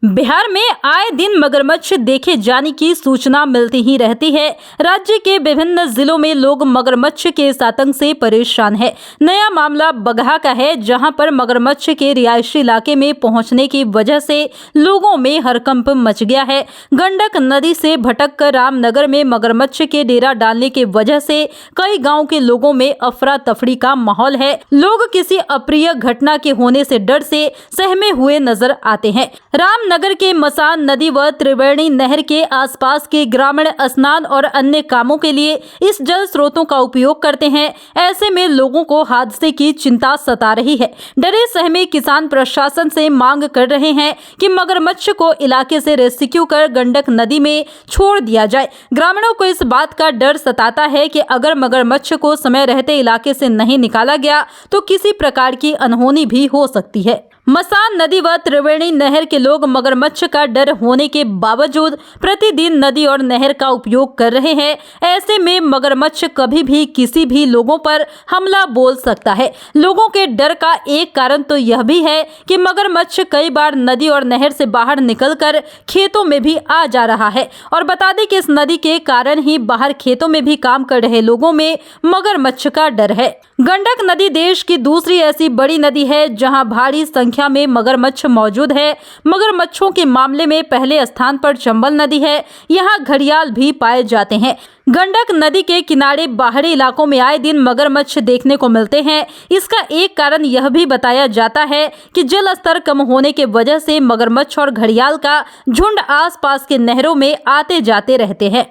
बिहार में आए दिन मगरमच्छ देखे जाने की सूचना मिलती ही रहती है। राज्य के विभिन्न जिलों में लोग मगरमच्छ के इस आतंक से परेशान हैं। नया मामला बगहा का है, जहां पर मगरमच्छ के रिहायशी इलाके में पहुंचने की वजह से लोगों में हड़कंप मच गया है। गंडक नदी से भटककर रामनगर में मगरमच्छ के डेरा डालने की वजह से कई गाँव के लोगों में अफरा तफरी का माहौल है। लोग किसी अप्रिय घटना के होने से डर से सहमे हुए नजर आते हैं। रामनगर के मसान नदी व त्रिवेणी नहर के आसपास के ग्रामीण स्नान और अन्य कामों के लिए इस जल स्रोतों का उपयोग करते हैं। ऐसे में लोगों को हादसे की चिंता सता रही है। डरे सहमे किसान प्रशासन से मांग कर रहे हैं कि मगरमच्छ को इलाके से रेस्क्यू कर गंडक नदी में छोड़ दिया जाए। ग्रामीणों को इस बात का डर सताता है कि अगर मगरमच्छ को समय रहते इलाके से नहीं निकाला गया तो किसी प्रकार की अनहोनी भी हो सकती है। मसान नदी व त्रिवेणी नहर के लोग मगरमच्छ का डर होने के बावजूद प्रतिदिन नदी और नहर का उपयोग कर रहे हैं। ऐसे में मगरमच्छ कभी भी किसी भी लोगों पर हमला बोल सकता है। लोगों के डर का एक कारण तो यह भी है कि मगरमच्छ कई बार नदी और नहर से बाहर निकलकर खेतों में भी आ जा रहा है। और बता दें कि इस नदी के कारण ही बाहर खेतों में भी काम कर रहे लोगों में मगरमच्छ का डर है। गंडक नदी देश की दूसरी ऐसी बड़ी नदी है जहां भारी संख्या में मगरमच्छ मौजूद है। मगरमच्छों के मामले में पहले स्थान पर चंबल नदी है। यहां घड़ियाल भी पाए जाते हैं। गंडक नदी के किनारे बाहरी इलाकों में आए दिन मगरमच्छ देखने को मिलते हैं। इसका एक कारण यह भी बताया जाता है कि जल स्तर कम होने के वजह से मगरमच्छ और घड़ियाल का झुंड आसपास के नहरों में आते जाते रहते हैं।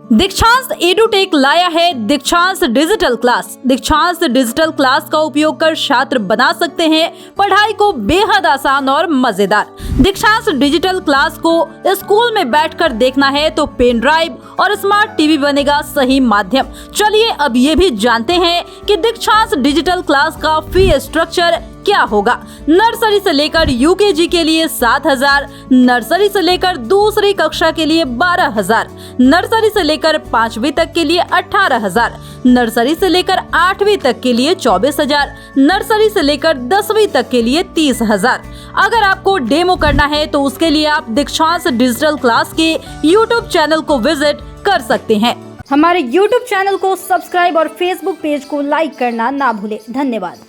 दीक्षांत एडुटेक लाया है दीक्षांत डिजिटल क्लास। दीक्षांत डिजिटल क्लास का उपयोग कर छात्र बना सकते हैं पढ़ाई को बेहद आसान और मजेदार। दीक्षांत डिजिटल क्लास को स्कूल में बैठकर देखना है तो पेन ड्राइव और स्मार्ट टीवी बनेगा सही माध्यम। चलिए अब ये भी जानते हैं कि दीक्षांत डिजिटल क्लास का फी स्ट्रक्चर क्या होगा। नर्सरी से लेकर यूकेजी के लिए 7,000, नर्सरी से लेकर दूसरी कक्षा के लिए 12,000, नर्सरी से लेकर 5वीं तक के लिए 18,000, नर्सरी से लेकर 8वीं तक के लिए 24,000, नर्सरी से लेकर 10वीं तक के लिए 30,000। अगर आपको डेमो करना है तो उसके लिए आप दीक्षांत डिजिटल क्लास के YouTube चैनल को विजिट कर सकते हैं। हमारे YouTube चैनल को सब्सक्राइब और Facebook पेज को लाइक करना ना भूलें। धन्यवाद।